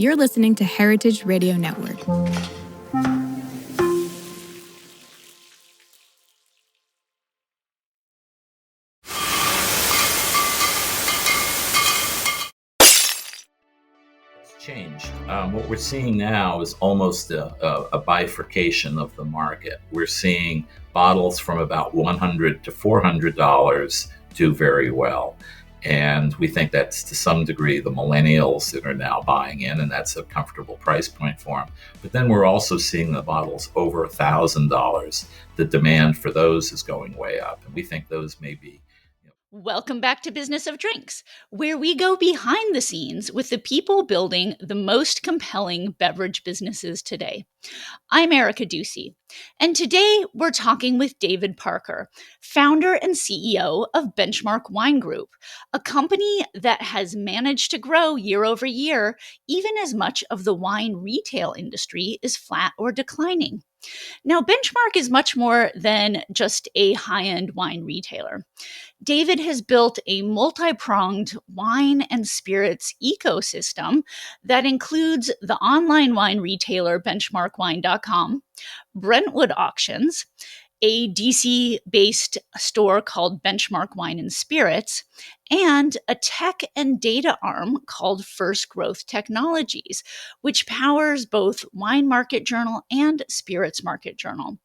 You're listening to Heritage Radio Network. Changed. What we're seeing now is almost a bifurcation of the market. We're seeing bottles from about $100 to $400 do very well. And we think that's to some degree the millennials that are now buying in, and that's a comfortable price point for them. But then we're also seeing the bottles over $1,000. The demand for those is going way up. And we think those may be. Welcome back to Business of Drinks, where we go behind the scenes with the people building the most compelling beverage businesses today. I'm Erica Ducey, and today we're talking with David Parker, founder and CEO of Benchmark Wine Group, a company that has managed to grow year over year, even as much of the wine retail industry is flat or declining. Now, Benchmark is much more than just a high-end wine retailer. David has built a multi-pronged wine and spirits ecosystem that includes the online wine retailer benchmarkwine.com, Brentwood Auctions, a DC-based store called Benchmark Wine and Spirits, and a tech and data arm called First Growth Technologies, which powers both Wine Market Journal and Spirits Market Journal.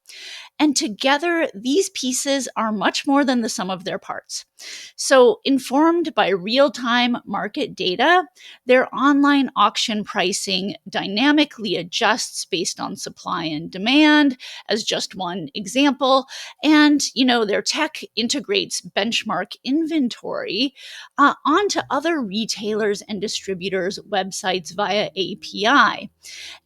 And together, these pieces are much more than the sum of their parts. So, informed by real-time market data, their online auction pricing dynamically adjusts based on supply and demand, as just one example. And, their tech integrates benchmark inventory onto other retailers and distributors' websites via API.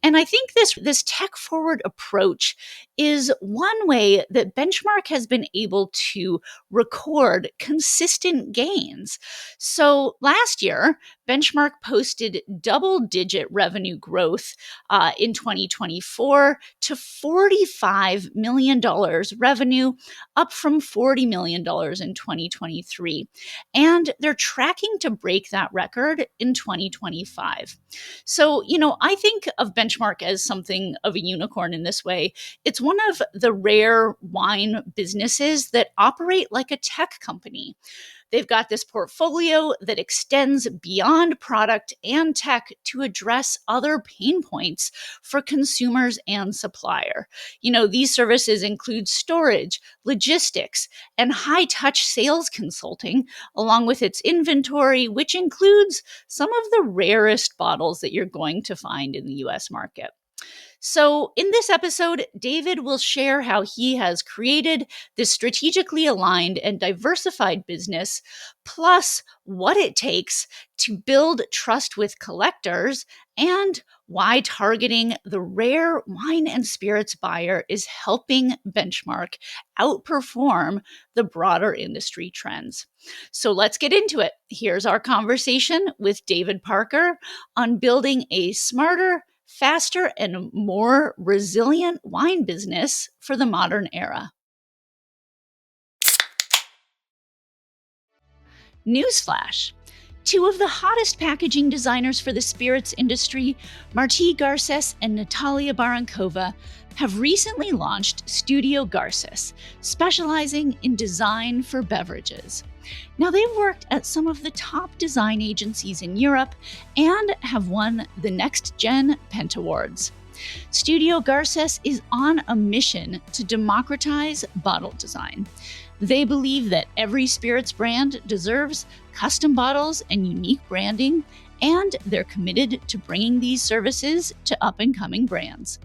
And I think this tech-forward approach is one way that Benchmark has been able to record consistent gains. So last year, Benchmark posted double-digit revenue growth in 2024 to $45 million revenue, up from $40 million in 2023. And they're tracking to break that record in 2025. So, I think of Benchmark as something of a unicorn in this way. It's one of the rare wine businesses that operate like a tech company. They've got this portfolio that extends beyond product and tech to address other pain points for consumers and supplier. These services include storage, logistics, and high-touch sales consulting, along with its inventory, which includes some of the rarest bottles that you're going to find in the US market. So in this episode, David will share how he has created this strategically aligned and diversified business, plus what it takes to build trust with collectors and why targeting the rare wine and spirits buyer is helping Benchmark outperform the broader industry trends. So let's get into it. Here's our conversation with David Parker on building a smarter, faster, and more resilient wine business for the modern era. Newsflash. Two of the hottest packaging designers for the spirits industry, Marti Garces and Natalia Barankova, have recently launched Studio Garces, specializing in design for beverages. Now, they've worked at some of the top design agencies in Europe and have won the Next Gen Pent Awards. Studio Garces is on a mission to democratize bottle design. They believe that every spirits brand deserves custom bottles and unique branding, and they're committed to bringing these services to up-and-coming brands.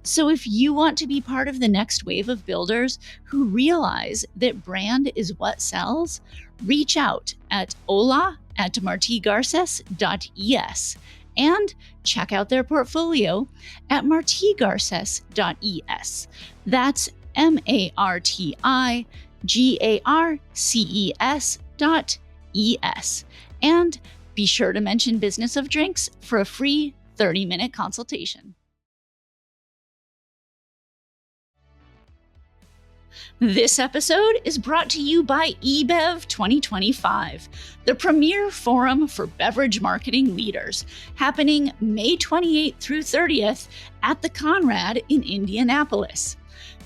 So if you want to be part of the next wave of builders who realize that brand is what sells, reach out at hola@martigarces.es and check out their portfolio at martigarces.es. That's martigarces.es. And be sure to mention Business of Drinks for a free 30-minute consultation. This episode is brought to you by eBev 2025, the premier forum for beverage marketing leaders, happening May 28th through 30th at the Conrad in Indianapolis.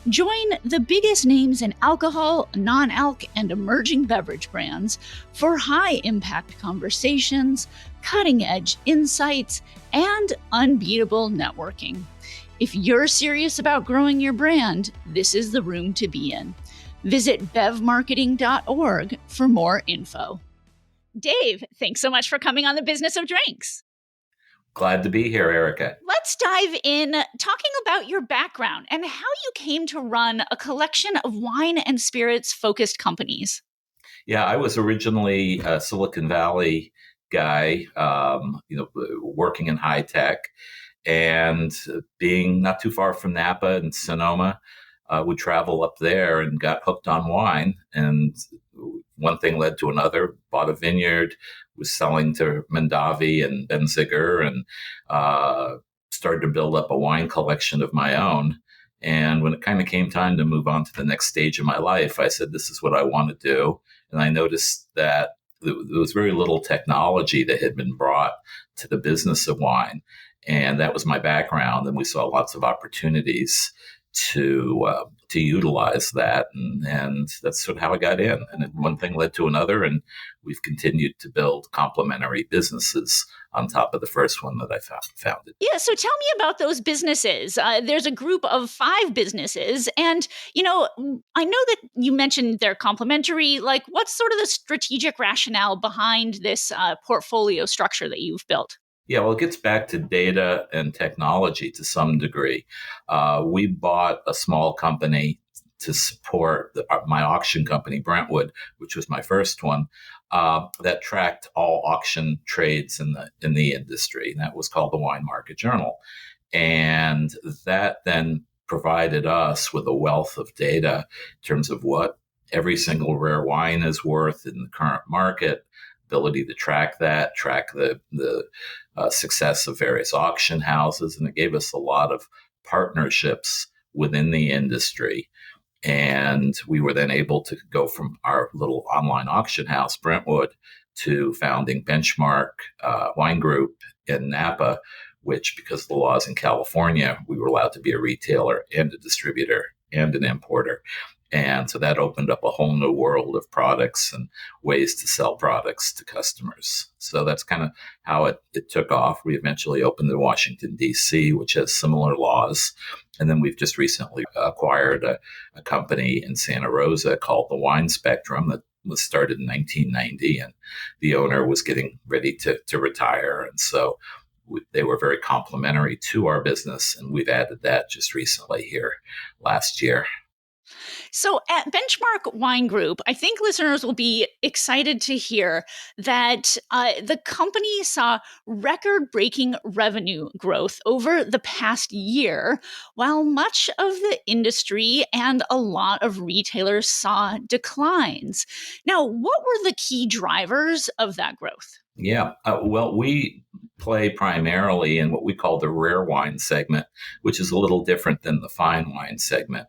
Join the biggest names in alcohol, non-alc, and emerging beverage brands for high-impact conversations, cutting-edge insights, and unbeatable networking. If you're serious about growing your brand, this is the room to be in. Visit bevmarketing.org for more info. Dave, thanks so much for coming on the Business of Drinks. Glad to be here, Erica. Let's dive in talking about your background and how you came to run a collection of wine and spirits focused companies. Yeah, I was originally a Silicon Valley guy, working in high tech. And being not too far from Napa and Sonoma, would travel up there and got hooked on wine. And one thing led to another, bought a vineyard, was selling to Mondavi and Benziger, and started to build up a wine collection of my own. And when it kind of came time to move on to the next stage of my life, I said, this is what I want to do. And I noticed that there was very little technology that had been brought to the business of wine. And that was my background. And we saw lots of opportunities to utilize that. And that's sort of how I got in. And then one thing led to another. And we've continued to build complementary businesses on top of the first one that I founded. Yeah. So tell me about those businesses. There's a group of 5 businesses. And, I know that you mentioned they're complementary. Like, what's sort of the strategic rationale behind this portfolio structure that you've built? Yeah, well, it gets back to data and technology to some degree. We bought a small company to support my auction company, Brentwood, which was my first one, that tracked all auction trades in the industry. And that was called the Wine Market Journal. And that then provided us with a wealth of data in terms of what every single rare wine is worth in the current market, ability to track the success of various auction houses. And it gave us a lot of partnerships within the industry. And we were then able to go from our little online auction house, Brentwood, to founding Benchmark Wine Group in Napa, which, because of the laws in California, we were allowed to be a retailer and a distributor and an importer. And so that opened up a whole new world of products and ways to sell products to customers. So that's kind of how it took off. We eventually opened in Washington, D.C., which has similar laws. And then we've just recently acquired a company in Santa Rosa called the Wine Spectrum that was started in 1990. And the owner was getting ready to retire. And so they were very complementary to our business. And we've added that just recently here last year. So at Benchmark Wine Group, I think listeners will be excited to hear that the company saw record-breaking revenue growth over the past year, while much of the industry and a lot of retailers saw declines. Now, what were the key drivers of that growth? Yeah, well, we play primarily in what we call the rare wine segment, which is a little different than the fine wine segment.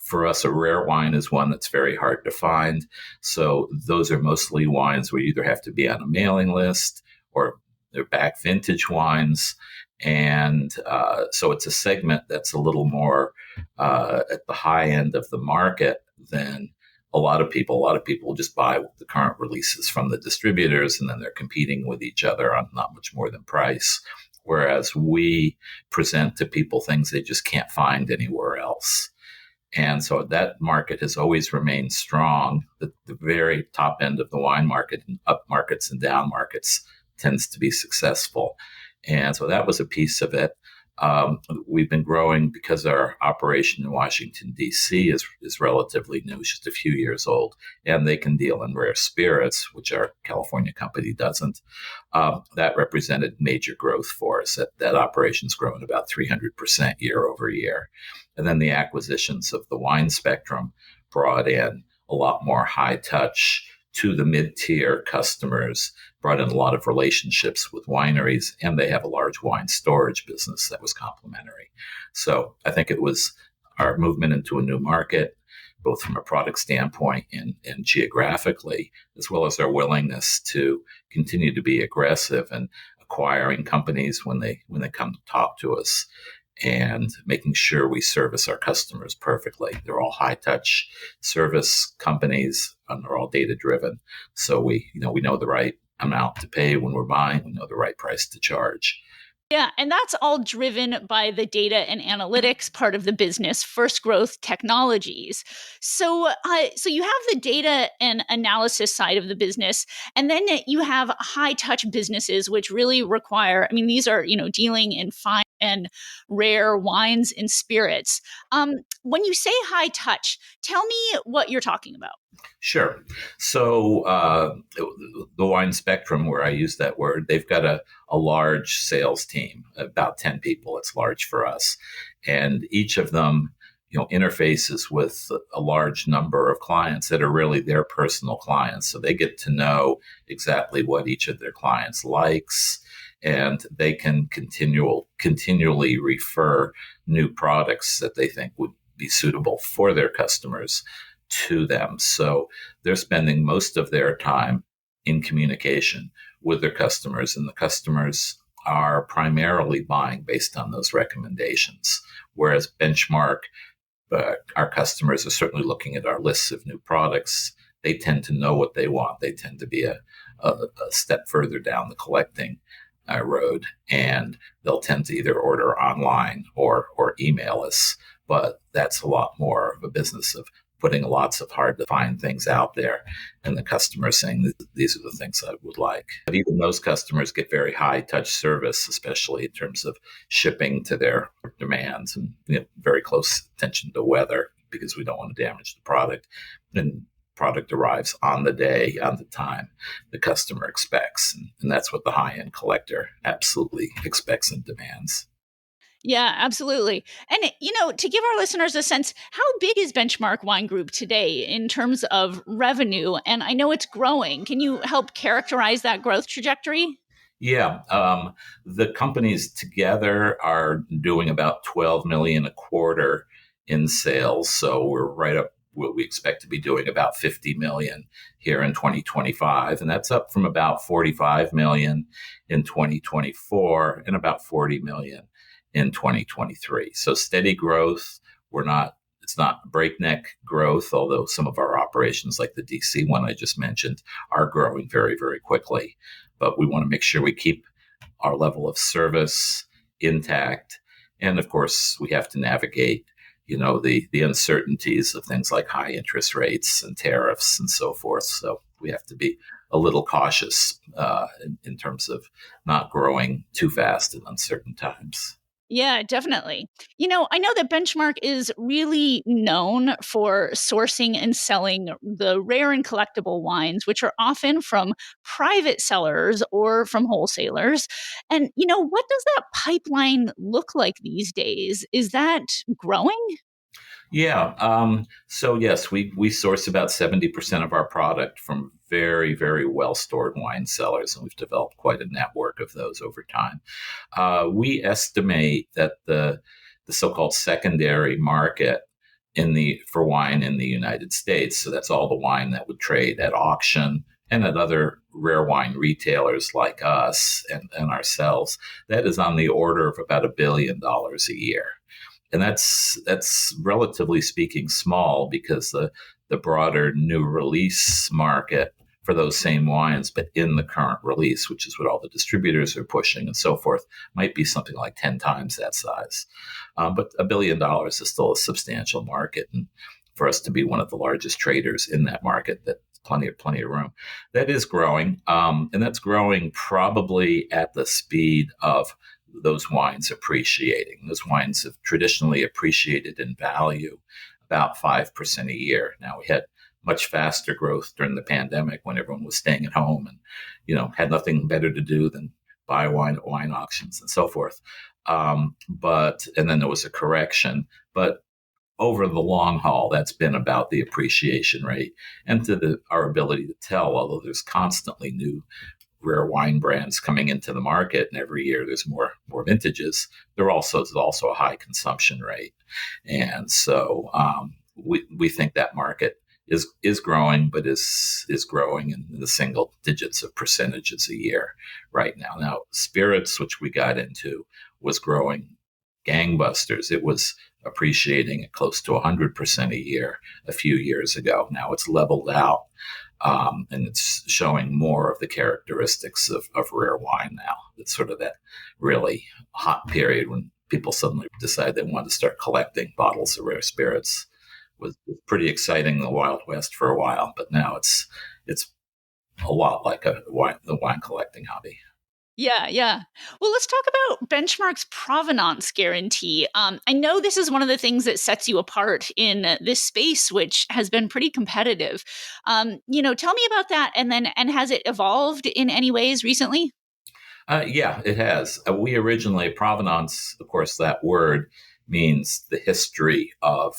For us, a rare wine is one that's very hard to find. So those are mostly wines where you either have to be on a mailing list or they're back vintage wines. And so it's a segment that's a little more at the high end of the market than a lot of people. A lot of people just buy the current releases from the distributors, and then they're competing with each other on not much more than price. Whereas we present to people things they just can't find anywhere else. And so that market has always remained strong. The very top end of the wine market, and up markets and down markets, tends to be successful. And so that was a piece of it. We've been growing because our operation in Washington, D.C. is relatively new, it's just a few years old, and they can deal in rare spirits, which our California company doesn't. That represented major growth for us. That operation's grown about 300% year over year. And then the acquisitions of the Wine Spectrum brought in a lot more high touch to the mid-tier customers, brought in a lot of relationships with wineries, and they have a large wine storage business that was complementary. So I think it was our movement into a new market, both from a product standpoint and geographically, as well as our willingness to continue to be aggressive and acquiring companies when they come to talk to us, and making sure we service our customers perfectly. They're all high touch service companies, and they're all data driven. So we know the right amount to pay when we're buying. We know the right price to charge. Yeah, and that's all driven by the data and analytics part of the business, First Growth Technologies. So you have the data and analysis side of the business, and then you have high touch businesses, which really require. I mean, these are dealing in fine and rare wines and spirits. When you say high touch, tell me what you're talking about. Sure. So the wine spectrum, where I use that word, they've got a large sales team, about 10 people. It's large for us. And each of them, interfaces with a large number of clients that are really their personal clients. So they get to know exactly what each of their clients likes, and they can continually refer new products that they think would be suitable for their customers to them. So they're spending most of their time in communication with their customers, and the customers are primarily buying based on those recommendations. Whereas Benchmark, our customers are certainly looking at our lists of new products. They tend to know what they want. They tend to be a step further down the collecting road, and they'll tend to either order online or email us. But that's a lot more of a business of putting lots of hard to find things out there, and the customer saying, these are the things I would like. But even those customers get very high touch service, especially in terms of shipping to their demands, and very close attention to weather, because we don't want to damage the product. And product arrives on the day, on the time the customer expects. And that's what the high-end collector absolutely expects and demands. Yeah, absolutely. And, to give our listeners a sense, how big is Benchmark Wine Group today in terms of revenue? And I know it's growing. Can you help characterize that growth trajectory? Yeah, the companies together are doing about 12 million a quarter in sales. So we're right up what we expect to be doing, about 50 million here in 2025. And that's up from about 45 million in 2024 and about 40 million in 2023. So steady growth. It's not breakneck growth, although some of our operations, like the DC one I just mentioned, are growing very, very quickly. But we want to make sure we keep our level of service intact. And of course, we have to navigate, the uncertainties of things like high interest rates and tariffs and so forth. So we have to be a little cautious in terms of not growing too fast in uncertain times. Yeah, definitely. I know that Benchmark is really known for sourcing and selling the rare and collectible wines, which are often from private sellers or from wholesalers. And, what does that pipeline look like these days? Is that growing? Yeah. So yes, we source about 70% of our product from very, very well stored wine cellars, and we've developed quite a network of those over time. We estimate that the so-called secondary market for wine in the United States, so that's all the wine that would trade at auction and at other rare wine retailers like us and ourselves, that is on the order of about $1 billion a year. And that's relatively speaking small, because the broader new release market for those same wines, but in the current release, which is what all the distributors are pushing and so forth, might be something like 10 times that size. But $1 billion is still a substantial market. And for us to be one of the largest traders in that market, that's plenty of room. That is growing. And that's growing probably at the speed of those wines appreciating. Those wines have traditionally appreciated in value about 5% a year. Now, we had much faster growth during the pandemic when everyone was staying at home and, had nothing better to do than buy wine at wine auctions and so forth. And then there was a correction. But over the long haul, that's been about the appreciation rate, and to our ability to tell, although there's constantly new rare wine brands coming into the market, and every year there's more vintages. There's also a high consumption rate, and so we think that market is growing, but is growing in the single digits of percentages a year right now. Now, spirits, which we got into, was growing gangbusters. It was appreciating at close to 100% a year a few years ago. Now it's leveled out, and it's showing more of the characteristics of rare wine now. It's sort of that really hot period when people suddenly decide they want to start collecting bottles of rare spirits. Was pretty exciting in the Wild West for a while, but now it's a lot like the wine collecting hobby. Yeah, yeah. Well, let's talk about Benchmark's provenance guarantee. I know this is one of the things that sets you apart in this space, which has been pretty competitive. Tell me about that, and has it evolved in any ways recently? Yeah, it has. We originally, provenance, of course, that word means the history of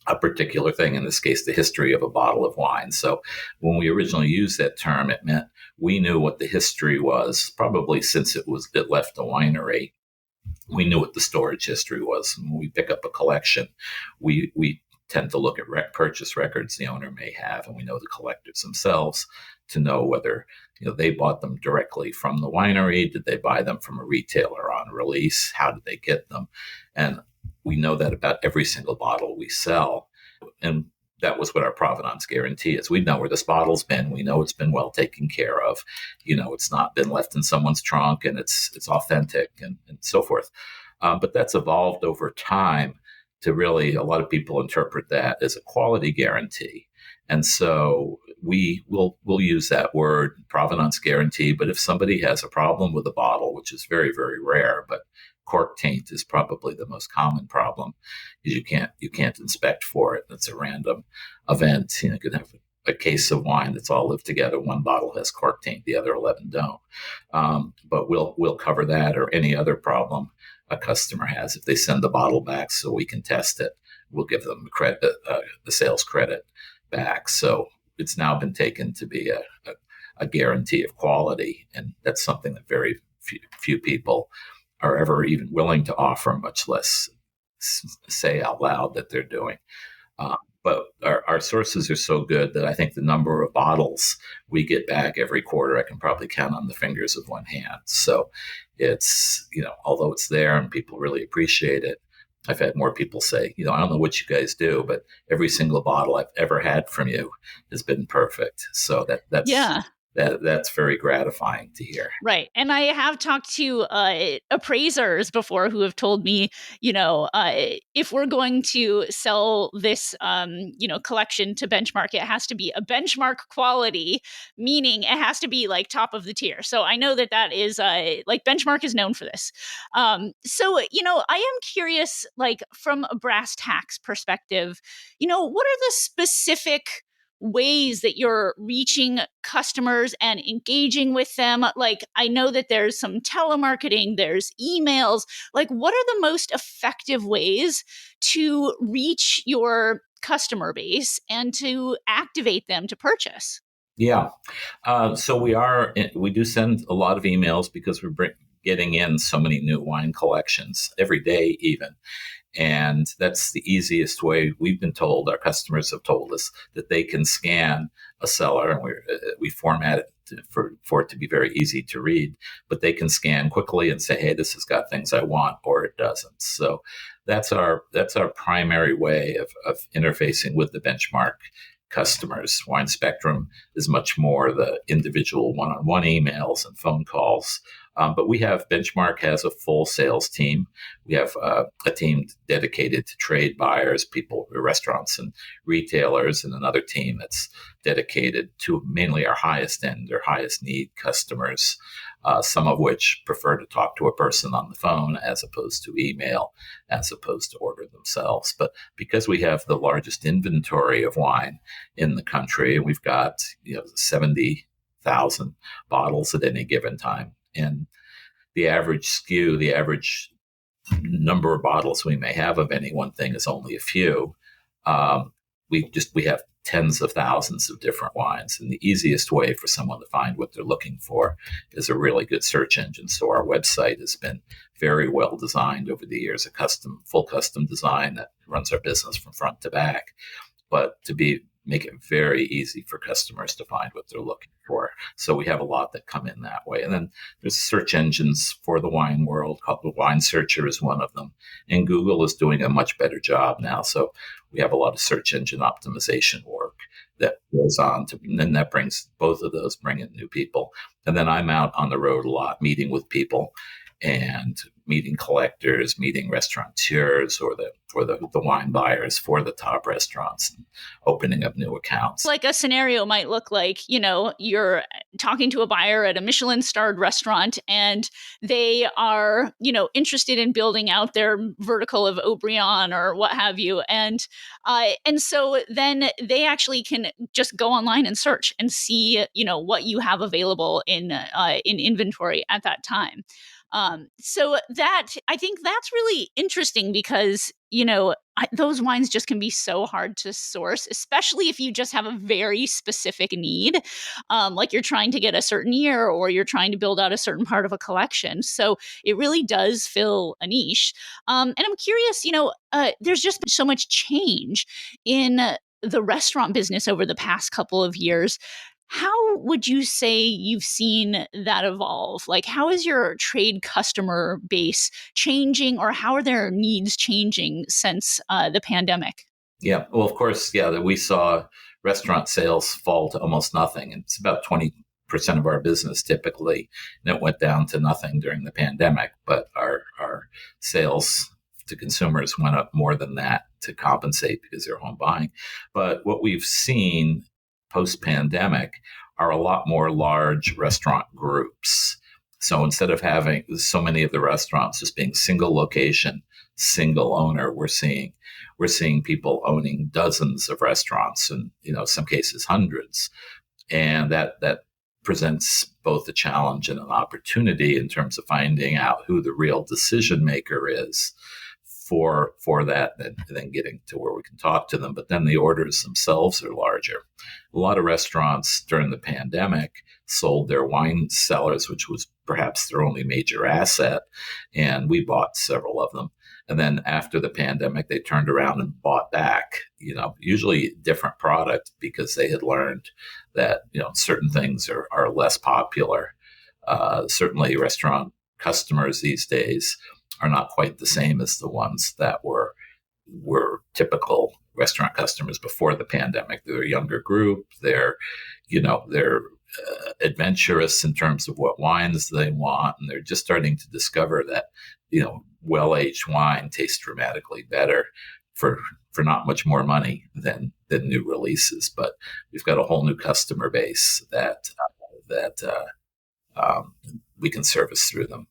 a particular thing, in this case, the history of a bottle of wine. So when we originally used that term, it meant we knew what the history was, probably since it left the winery. We knew what the storage history was. When we pick up a collection, we tend to look at purchase records the owner may have, and we know the collectors themselves to know whether they bought them directly from the winery. Did they buy them from a retailer on release? How did they get them? And we know that about every single bottle we sell. And that was what our provenance guarantee is. We know where this bottle's been. We know it's been well taken care of. It's not been left in someone's trunk, and it's authentic, and so forth. But that's evolved over time to really, a lot of people interpret that as a quality guarantee. And so we'll use that word, provenance guarantee. But if somebody has a problem with a bottle, which is very, very rare, but cork taint is probably the most common problem, because you can't inspect for it. It's a random event. You could have a case of wine that's all lived together. One bottle has cork taint, the other 11 don't. But we'll cover that, or any other problem a customer has. If they send the bottle back so we can test it, we'll give them the sales credit back. So it's now been taken to be a guarantee of quality, and that's something that very few people are ever even willing to offer, much less say out loud that they're doing. But our sources are so good that I think the number of bottles we get back every quarter, I can probably count on the fingers of one hand. So it's, although it's there and people really appreciate it, I've had more people say, I don't know what you guys do, but every single bottle I've ever had from you has been perfect. So that's very gratifying to hear. Right. And I have talked to appraisers before who have told me, if we're going to sell this, collection to Benchmark, it has to be a Benchmark quality, meaning it has to be like top of the tier. So I know that is Benchmark is known for this. I am curious, like from a brass tacks perspective, what are the specific ways that you're reaching customers and engaging with them? Like, I know that there's some telemarketing, there's emails. Like, what are the most effective ways to reach your customer base and to activate them to purchase? Yeah. So we do send a lot of emails because we're getting in so many new wine collections every day, even. And that's the easiest way. We've been told, our customers have told us, that they can scan a cellar, and we format it for it to be very easy to read, but they can scan quickly and say, hey, this has got things I want, or it doesn't. So that's our primary way of interfacing with the Benchmark customers. Wine Spectrum is much more the individual one-on-one emails and phone calls. But Benchmark has a full sales team. We have a team dedicated to trade buyers, restaurants and retailers, and another team that's dedicated to mainly our highest end or highest need customers, some of which prefer to talk to a person on the phone as opposed to email, as opposed to order themselves. But because we have the largest inventory of wine in the country, and we've got 70,000 bottles at any given time, and the average SKU, the average number of bottles we may have of any one thing is only a few. We have tens of thousands of different wines. And the easiest way for someone to find what they're looking for is a really good search engine. So our website has been very well designed over the years, full custom design that runs our business from front to back. But make it very easy for customers to find what they're looking for. So we have a lot that come in that way. And then there's search engines for the wine world, called the Wine Searcher is one of them. And Google is doing a much better job now. So we have a lot of search engine optimization work that goes on and then that brings both of those, bring in new people. And then I'm out on the road a lot, meeting with people and meeting collectors, meeting restaurateurs or the wine buyers for the top restaurants, and opening up new accounts. Like a scenario might look like, you're talking to a buyer at a Michelin-starred restaurant and they are, interested in building out their vertical of Aubryon or what have you. And so then they actually can just go online and search and see, what you have available in inventory at that time. So that I think that's really interesting because, those wines just can be so hard to source, especially if you just have a very specific need, like you're trying to get a certain year or you're trying to build out a certain part of a collection. So it really does fill a niche. And I'm curious, there's just been so much change in the restaurant business over the past couple of years. How would you say you've seen that evolve? Like, how is your trade customer base changing, or how are their needs changing since the pandemic? Yeah, well, of course, that we saw restaurant sales fall to almost nothing. And it's about 20% of our business typically, and it went down to nothing during the pandemic. But our sales to consumers went up more than that to compensate because they're home buying. But what we've seen post-pandemic are a lot more large restaurant groups. So instead of having so many of the restaurants just being single location, single owner, we're seeing people owning dozens of restaurants and, some cases hundreds. And that presents both a challenge and an opportunity in terms of finding out who the real decision maker is for that, and then getting to where we can talk to them. But then the orders themselves are larger. A lot of restaurants during the pandemic sold their wine cellars, which was perhaps their only major asset, and we bought several of them. And then after the pandemic, they turned around and bought back, usually different product because they had learned that, certain things are less popular. Certainly restaurant customers these days are not quite the same as the ones that were typical restaurant customers before the pandemic. They're a younger group. They're adventurous in terms of what wines they want, and they're just starting to discover that well-aged wine tastes dramatically better for not much more money than new releases. But we've got a whole new customer base that we can service through them.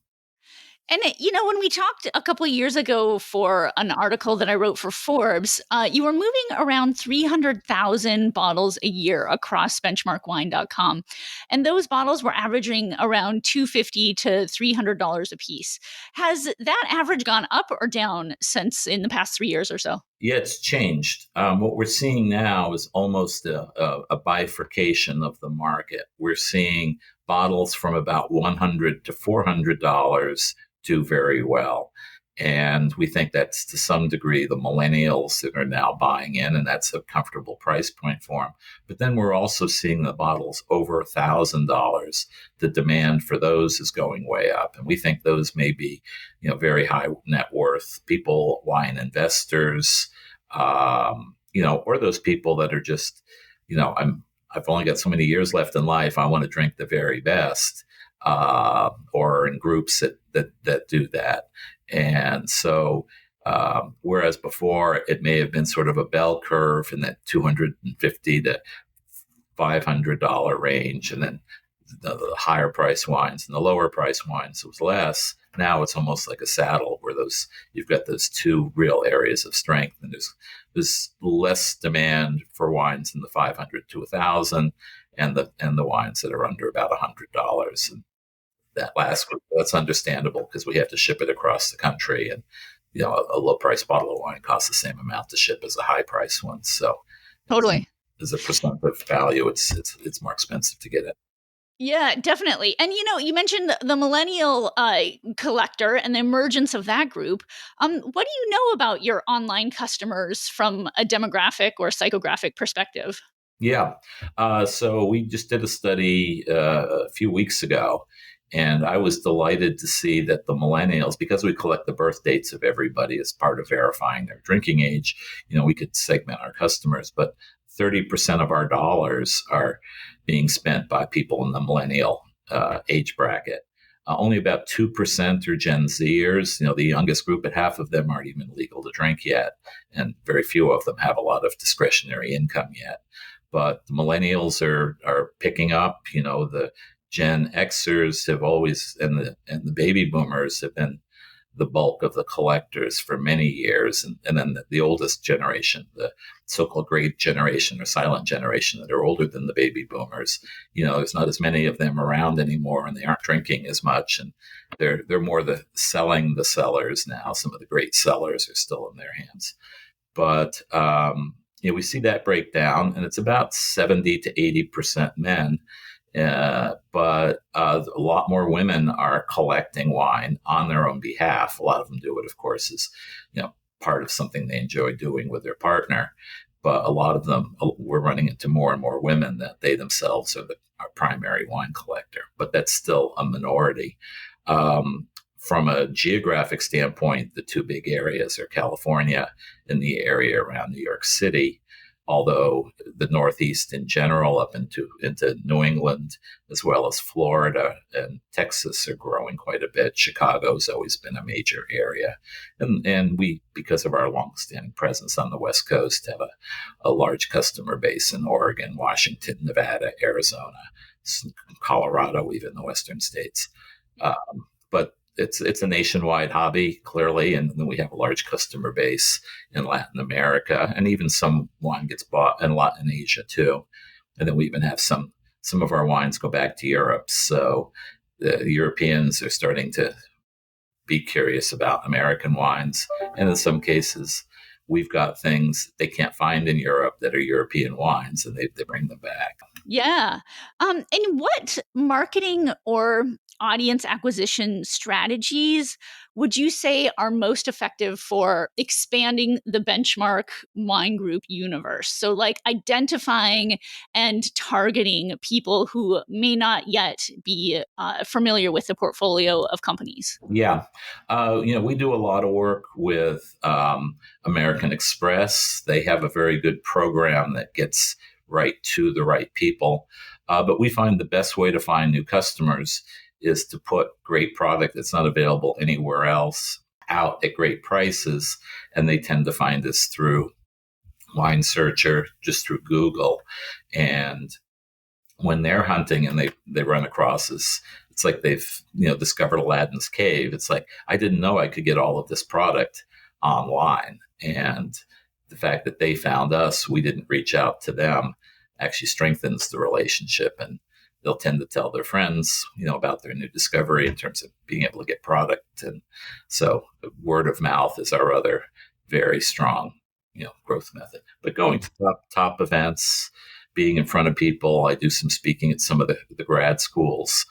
And, when we talked a couple of years ago for an article that I wrote for Forbes, you were moving around 300,000 bottles a year across benchmarkwine.com. And those bottles were averaging around $250 to $300 a piece. Has that average gone up or down since in the past 3 years or so? Yeah, it's changed. What we're seeing now is almost a bifurcation of the market. We're seeing bottles from about $100 to $400 do very well. And we think that's to some degree the millennials that are now buying in, and that's a comfortable price point for them. But then we're also seeing the bottles over $1,000. The demand for those is going way up. And we think those may be, very high net worth people, wine investors, or those people that are just, I've only got so many years left in life. I want to drink the very best. Or in groups that do that. And so, whereas before it may have been sort of a bell curve in that $250 to $500 range, and then the higher price wines and the lower price wines was less. Now it's almost like a saddle where you've got those two real areas of strength, and there's less demand for wines in the 500 to 1,000, and the wines that are under about $100. And that last group, that's understandable because we have to ship it across the country, and a low price bottle of wine costs the same amount to ship as a high price one. So totally. as a percent of value, it's more expensive to get it. Yeah, definitely. And you mentioned the millennial collector and the emergence of that group. What do you know about your online customers from a demographic or psychographic perspective? Yeah. So we just did a study a few weeks ago, and I was delighted to see that the millennials, because we collect the birth dates of everybody as part of verifying their drinking age, we could segment our customers, but 30% of our dollars are being spent by people in the millennial age bracket. Only about 2% are Gen Zers, the youngest group, but half of them aren't even legal to drink yet. And very few of them have a lot of discretionary income yet. But the millennials are picking up. The Gen Xers have always, and the baby boomers have been the bulk of the collectors for many years, and then the oldest generation, the so-called great generation or silent generation that are older than the baby boomers. There's not as many of them around anymore, and they aren't drinking as much, and they're more the sellers now. Some of the great sellers are still in their hands, but we see that breakdown, and it's about 70 to 80% men. But a lot more women are collecting wine on their own behalf. A lot of them do it, of course, as part of something they enjoy doing with their partner. But a lot of them, we're running into more and more women that they themselves are our primary wine collector. But that's still a minority. From a geographic standpoint, the two big areas are California and the area around New York City, although the Northeast in general up into New England, as well as Florida and Texas, are growing quite a bit. Chicago's always been a major area. And we, because of our longstanding presence on the West Coast, have a large customer base in Oregon, Washington, Nevada, Arizona, Colorado, even the Western states. But it's a nationwide hobby, clearly, and then we have a large customer base in Latin America, and even some wine gets bought a lot in Asia too. And then we even have some of our wines go back to Europe. So the Europeans are starting to be curious about American wines, and in some cases, we've got things they can't find in Europe that are European wines, and they bring them back. Yeah. And what marketing or audience acquisition strategies would you say are most effective for expanding the benchmark wine group universe? So, like identifying and targeting people who may not yet be familiar with the portfolio of companies. Yeah. We do a lot of work with American Express. They have a very good program that gets right to the right people. But we find the best way to find new customers is to put great product that's not available anywhere else out at great prices. And they tend to find us through Wine Searcher, just through Google. And when they're hunting and they run across us, it's like they've discovered Aladdin's cave. It's like, I didn't know I could get all of this product online. And the fact that they found us, we didn't reach out to them, actually strengthens the relationship. And they'll tend to tell their friends, about their new discovery in terms of being able to get product. And so word of mouth is our other very strong, growth method. But going to top events, being in front of people, I do some speaking at some of the grad schools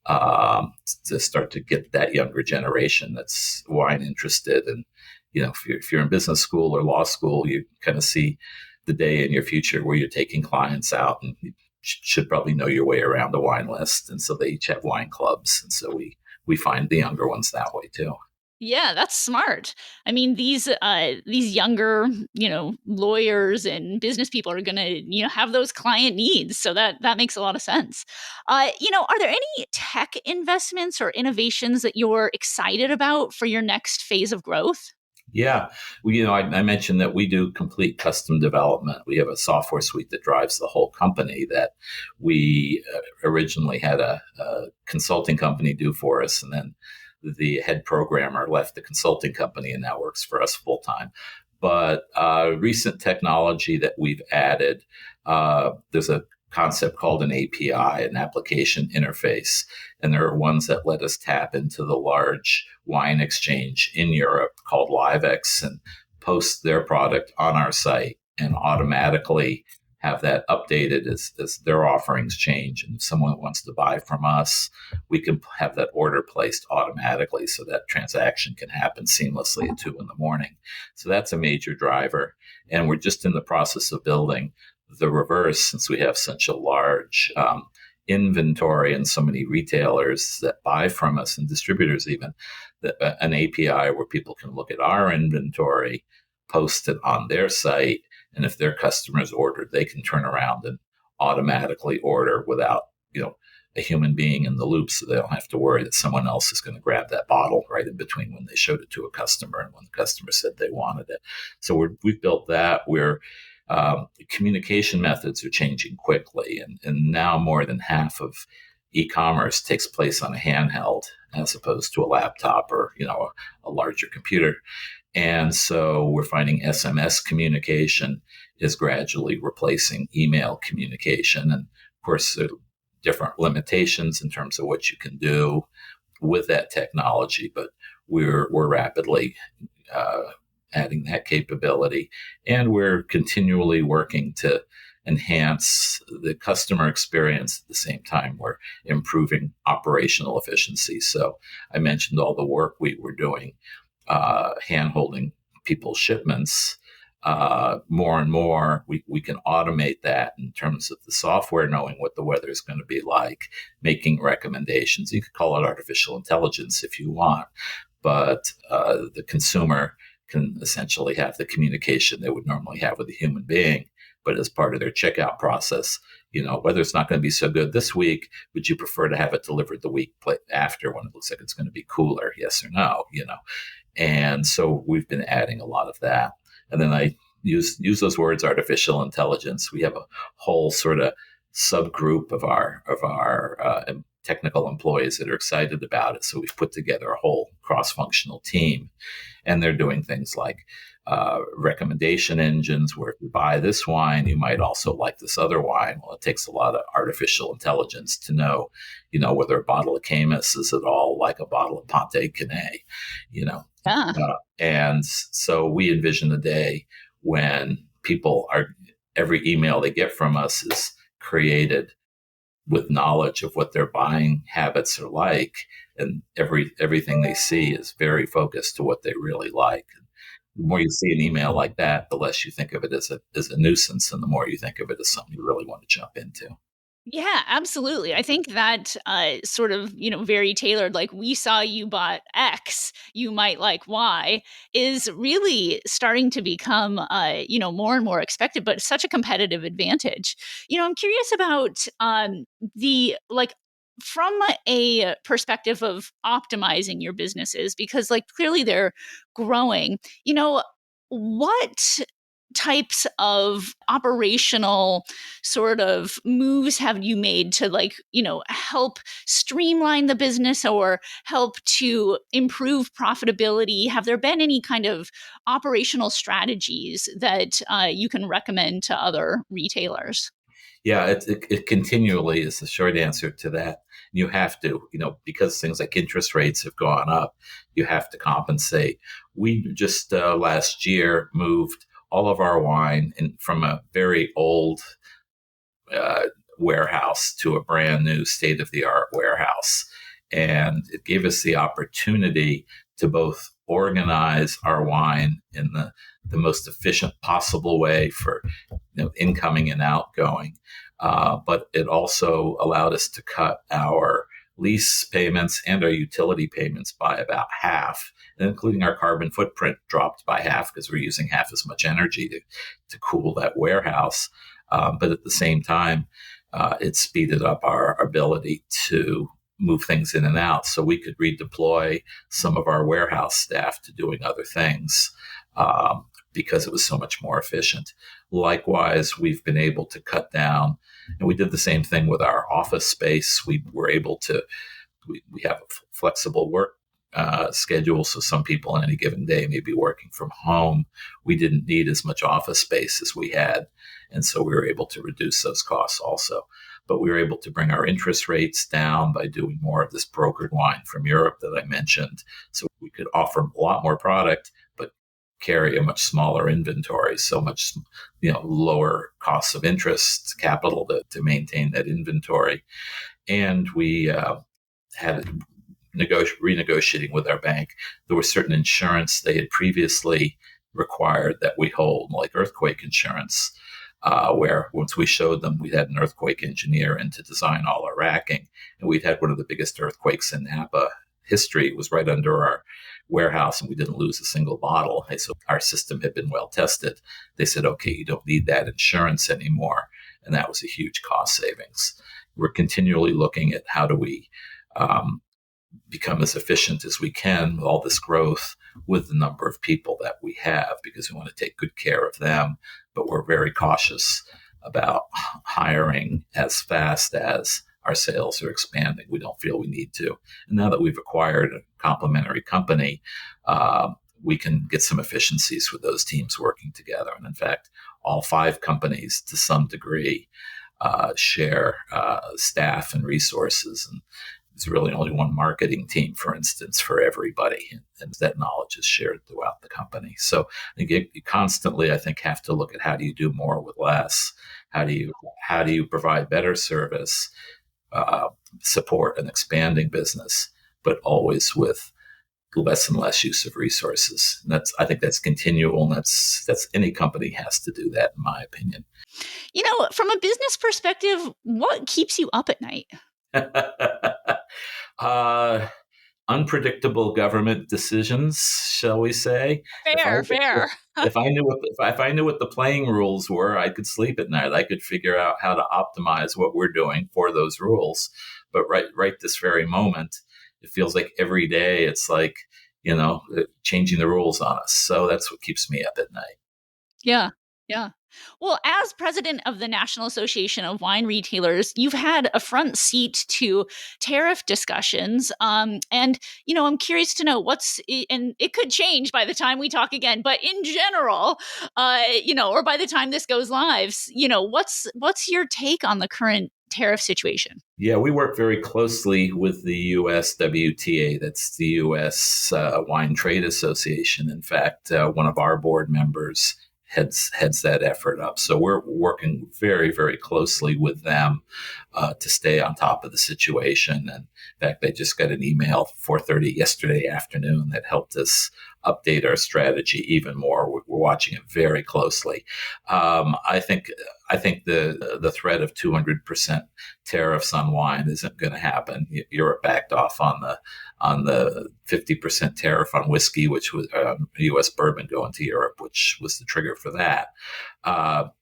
to start to get that younger generation that's wine interested. And if you're in business school or law school, you kind of see the day in your future where you're taking clients out, and you should probably know your way around the wine list. And so they each have wine clubs. And so we find the younger ones that way too. Yeah, that's smart. I mean, these younger, lawyers and business people are going to, have those client needs. So that makes a lot of sense. Are there any tech investments or innovations that you're excited about for your next phase of growth? Yeah. I mentioned that we do complete custom development. We have a software suite that drives the whole company that we originally had a consulting company do for us. And then the head programmer left the consulting company and now works for us full time. But recent technology that we've added, there's a concept called an API, an application interface. And there are ones that let us tap into the large wine exchange in Europe called LiveX and post their product on our site and automatically have that updated as their offerings change. And if someone wants to buy from us, we can have that order placed automatically so that transaction can happen seamlessly at 2 a.m. So that's a major driver. And we're just in the process of building the reverse, since we have such a large inventory and so many retailers that buy from us and distributors even, that an API where people can look at our inventory, post it on their site, and if their customers ordered, they can turn around and automatically order without, a human being in the loop, so they don't have to worry that someone else is going to grab that bottle right in between when they showed it to a customer and when the customer said they wanted it. So we've built that. Communication methods are changing quickly, and now more than half of e-commerce takes place on a handheld as opposed to a laptop or a larger computer. And so we're finding SMS communication is gradually replacing email communication. And of course, there are different limitations in terms of what you can do with that technology, but we're rapidly adding that capability. And we're continually working to enhance the customer experience at the same time we're improving operational efficiency. So I mentioned all the work we were doing, hand-holding people's shipments. More and more, we can automate that in terms of the software knowing what the weather is going to be like, making recommendations. You could call it artificial intelligence if you want, but the consumer can essentially have the communication they would normally have with a human being. But as part of their checkout process, weather's not going to be so good this week. Would you prefer to have it delivered the week after when it looks like it's going to be cooler? Yes or no? And so we've been adding a lot of that. And then I use those words, artificial intelligence. We have a whole sort of subgroup of our technical employees that are excited about it. So we've put together a whole cross-functional team, and they're doing things like recommendation engines where if you buy this wine, you might also like this other wine. Well, it takes a lot of artificial intelligence to know, whether a bottle of Camus is at all like a bottle of Ponte Canet, and so we envision the day when every email they get from us is created with knowledge of what their buying habits are like, and everything they see is very focused to what they really like. The more you see an email like that, the less you think of it as a nuisance, and the more you think of it as something you really want to jump into. Yeah, absolutely. I think that sort of, very tailored, like we saw you bought X, you might like Y, is really starting to become, more and more expected, but such a competitive advantage. I'm curious about from a perspective of optimizing your businesses, because clearly they're growing, what types of operational sort of moves have you made to help streamline the business or help to improve profitability? Have there been any kind of operational strategies that you can recommend to other retailers? Yeah, it continually is the short answer to that. You have to, because things like interest rates have gone up, you have to compensate. We just last year moved all of our wine from a very old warehouse to a brand new state-of-the-art warehouse. And it gave us the opportunity to both organize our wine in the most efficient possible way for incoming and outgoing. But it also allowed us to cut our lease payments and our utility payments by about half, and including our carbon footprint dropped by half because we're using half as much energy to cool that warehouse. But at the same time, it speeded up our ability to move things in and out, so we could redeploy some of our warehouse staff to doing other things because it was so much more efficient. Likewise, we've been able to cut down, and we did the same thing with our office space. We were able to, we have a flexible work schedule, so some people on any given day may be working from home. We didn't need as much office space as we had, and so we were able to reduce those costs also. But we were able to bring our interest rates down by doing more of this brokered wine from Europe that I mentioned. So we could offer a lot more product, but carry a much smaller inventory, so much, lower costs of interest, capital to maintain that inventory. And we had renegotiating with our bank. There was certain insurance they had previously required that we hold, like earthquake insurance, where once we showed them, we had an earthquake engineer in to design all our racking, and we'd had one of the biggest earthquakes in Napa history. It was right under our warehouse, and we didn't lose a single bottle. And so our system had been well tested. They said, okay, you don't need that insurance anymore. And that was a huge cost savings. We're continually looking at how do we become as efficient as we can with all this growth with the number of people that we have, because we want to take good care of them. But we're very cautious about hiring as fast as our sales are expanding. We don't feel we need to. And now that we've acquired a complementary company, we can get some efficiencies with those teams working together. And in fact, all 5 companies to some degree share staff and resources. And there's really only one marketing team, for instance, for everybody. And that knowledge is shared throughout the company. So I think you constantly, I think, have to look at how do you do more with less? How do you provide better service, support an expanding business, but always with less and less use of resources. And I think that's continual, and that's any company has to do that, in my opinion. From a business perspective, what keeps you up at night? Unpredictable government decisions, shall we say? Fair. If I knew what the playing rules were, I could sleep at night. I could figure out how to optimize what we're doing for those rules. But right this very moment, it feels like every day it's like, changing the rules on us. So that's what keeps me up at night. Yeah. Well, as president of the National Association of Wine Retailers, you've had a front seat to tariff discussions. And, I'm curious to know and it could change by the time we talk again, but in general, or by the time this goes live, what's your take on the current tariff situation? Yeah, we work very closely with the USWTA. That's the U.S. Wine Trade Association. In fact, one of our board members heads that effort up. So we're working very, very closely with them to stay on top of the situation. And in fact, they just got an email 4:30 yesterday afternoon that helped us update our strategy even more. We're watching it very closely. I think the threat of 200% tariffs on wine isn't going to happen. Europe backed off on the 50% tariff on whiskey, which was U.S. bourbon going to Europe, which was the trigger for that.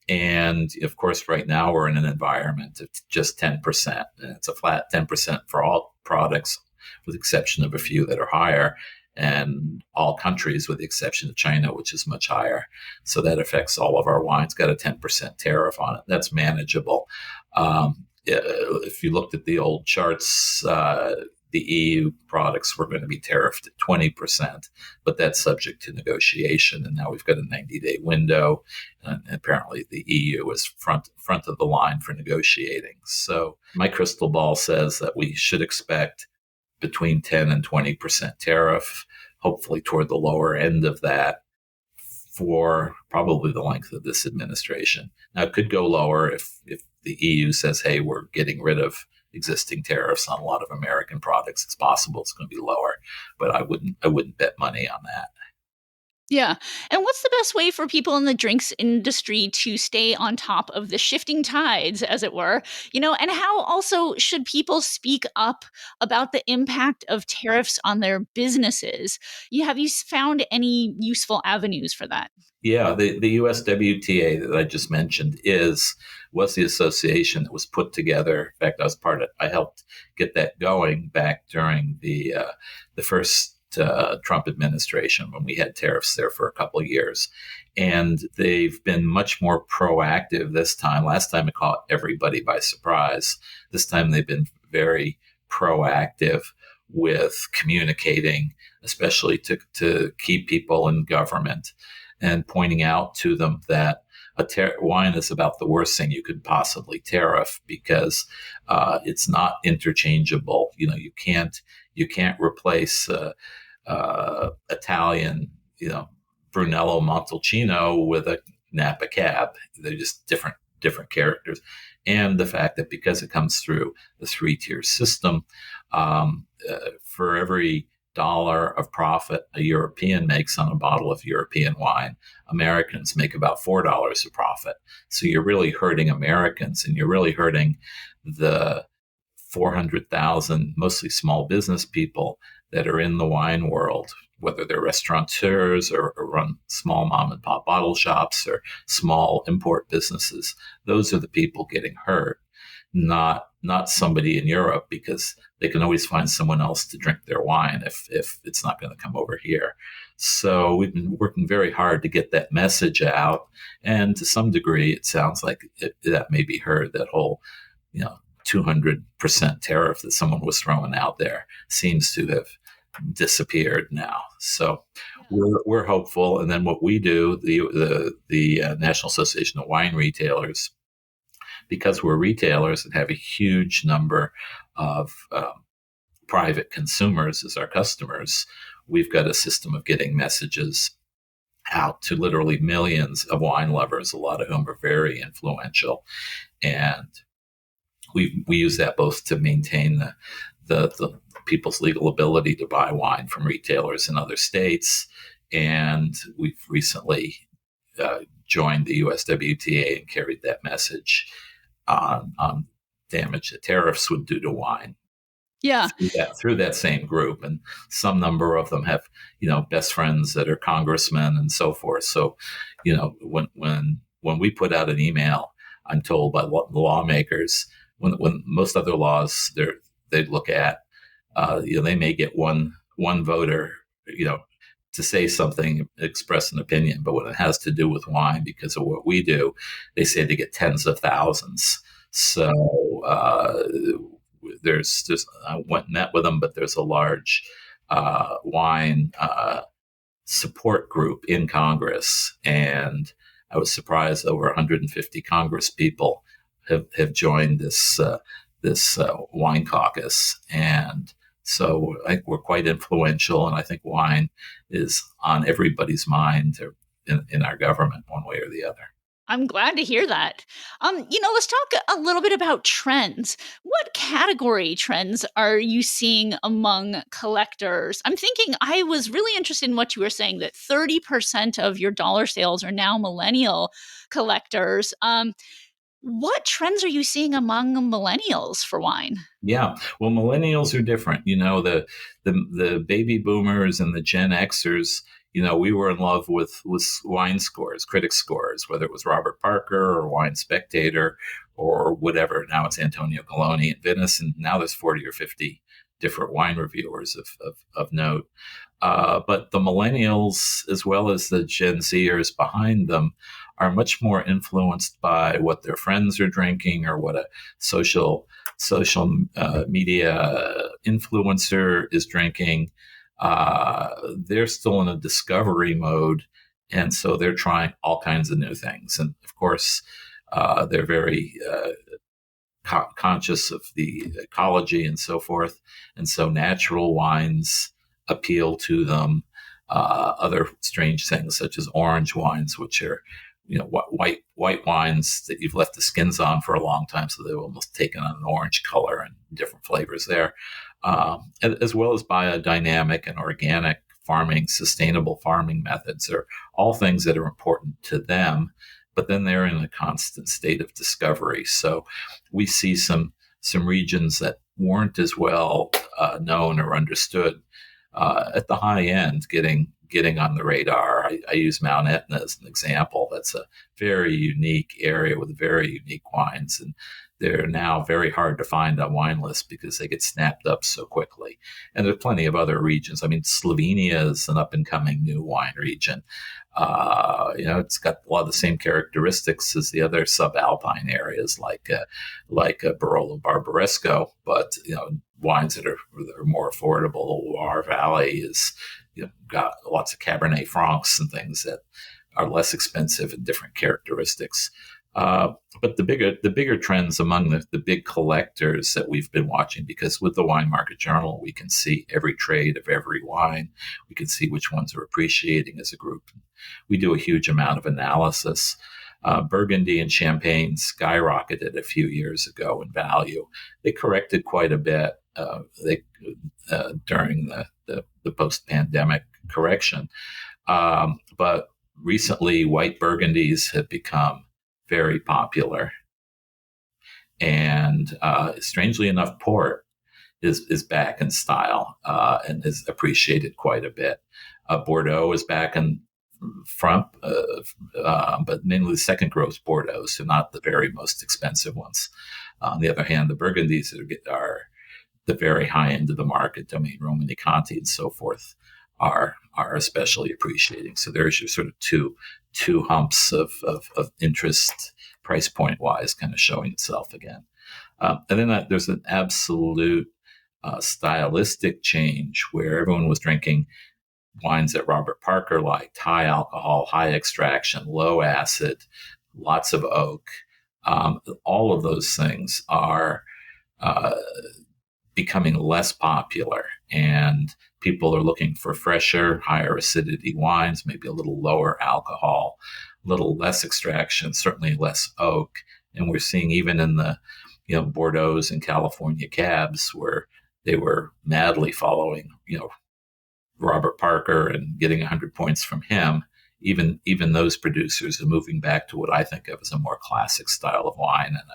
And of course, right now we're in an environment of just 10%. And it's a flat 10% for all products, with the exception of a few that are higher, and all countries with the exception of China, which is much higher. So that affects all of our wines, got a 10% tariff on it. That's manageable. If you looked at the old charts, the EU products were going to be tariffed at 20%, but that's subject to negotiation. And now we've got a 90-day window, and apparently the EU is front of the line for negotiating. So my crystal ball says that we should expect between 10 and 20% tariff, hopefully toward the lower end of that, for probably the length of this administration. Now, it could go lower if the EU says, hey, we're getting rid of existing tariffs on a lot of American products. It's possible it's going to be lower, but I wouldn't bet money on that. Yeah. And what's the best way for people in the drinks industry to stay on top of the shifting tides, as it were? And how also should people speak up about the impact of tariffs on their businesses? Have you found any useful avenues for that? Yeah, the USWTA that I just mentioned was the association that was put together. In fact, I helped get that going back during the first Trump administration, when we had tariffs there for a couple of years. And they've been much more proactive this time. Last time it caught everybody by surprise. This time they've been very proactive with communicating, especially to key people in government, and pointing out to them that wine is about the worst thing you could possibly tariff, because it's not interchangeable. You can't replace Italian, Brunello Montalcino with a Napa cab. They're just different characters. And the fact that because it comes through the 3-tier system, for every dollar of profit a European makes on a bottle of European wine, Americans make about $4 of profit. So you're really hurting Americans, and you're really hurting the 400,000, mostly small business people that are in the wine world, whether they're restaurateurs or run small mom and pop bottle shops or small import businesses. Those are the people getting hurt, not somebody in Europe, because they can always find someone else to drink their wine if it's not going to come over here. So we've been working very hard to get that message out. And to some degree, it sounds like that may be heard, that whole, 200% tariff that someone was throwing out there seems to have disappeared now. So we're hopeful. And then what we do, the National Association of Wine Retailers, because we're retailers and have a huge number of private consumers as our customers, we've got a system of getting messages out to literally millions of wine lovers, a lot of whom are very influential. And we use that both to maintain the people's legal ability to buy wine from retailers in other states. And we've recently joined the USWTA and carried that message on damage that tariffs would do to wine. Yeah. Through that same group. And some number of them have, best friends that are congressmen and so forth. So, when we put out an email, I'm told by lawmakers, when most other laws they'd look at, they may get one voter, to say something, express an opinion, but when it has to do with wine, because of what we do, they say they get tens of thousands. So I went and met with them, but there's a large wine support group in Congress, and I was surprised over 150 Congress people have joined this wine caucus. And so I think we're quite influential, and I think wine is on everybody's mind in our government, one way or the other. I'm glad to hear that. Let's talk a little bit about trends. What category trends are you seeing among collectors? I'm thinking, I was really interested in what you were saying, that 30% of your dollar sales are now millennial collectors. What trends are you seeing among millennials for wine? Yeah, well, millennials are different. The baby boomers and the Gen Xers, we were in love with wine scores, critic scores, whether it was Robert Parker or Wine Spectator or whatever. Now it's Antonio Coloni at Venice, and now there's 40 or 50 different wine reviewers of note. But the millennials, as well as the Gen Zers behind them, are much more influenced by what their friends are drinking or what a social media influencer is drinking. They're still in a discovery mode, and so they're trying all kinds of new things. And of course, they're very conscious of the ecology and so forth. And so natural wines appeal to them. Other strange things such as orange wines, which are white wines that you've left the skins on for a long time, so they've almost taken on an orange color and different flavors there, as well as biodynamic and organic farming, sustainable farming methods are all things that are important to them, but then they're in a constant state of discovery. So we see some regions that weren't as well known or understood at the high end getting on the radar. I use Mount Etna as an example. That's a very unique area with very unique wines, and they're now very hard to find on wine lists because they get snapped up so quickly. And there's plenty of other regions. I mean, Slovenia is an up-and-coming new wine region. It's got a lot of the same characteristics as the other subalpine areas, like Barolo Barbaresco, but wines that are more affordable. Loire Valley is got lots of Cabernet Francs and things that are less expensive and different characteristics. Uh, but the bigger trends among the big collectors that we've been watching, because with the Wine Market Journal, we can see every trade of every wine. We can see which ones are appreciating as a group. We do a huge amount of analysis. Burgundy and Champagne skyrocketed a few years ago in value. They corrected quite a bit during the post-pandemic correction. But recently, white Burgundies have become very popular. And strangely enough, port is back in style and is appreciated quite a bit. Bordeaux is back in front, but mainly the second growth Bordeaux, so not the very most expensive ones. On the other hand, the Burgundies are the very high end of the market. Domaine Romani Conti and so forth are especially appreciating. So there's your sort of two humps of interest price point wise kind of showing itself again. And then there's an absolute stylistic change where everyone was drinking wines that Robert Parker liked: high alcohol, high extraction, low acid, lots of oak. All of those things are becoming less popular, and people are looking for fresher, higher acidity wines, maybe a little lower alcohol, a little less extraction, certainly less oak. And we're seeing even in the Bordeaux's and California cabs where they were madly following Robert Parker and getting 100 points from him. Even those producers are moving back to what I think of as a more classic style of wine and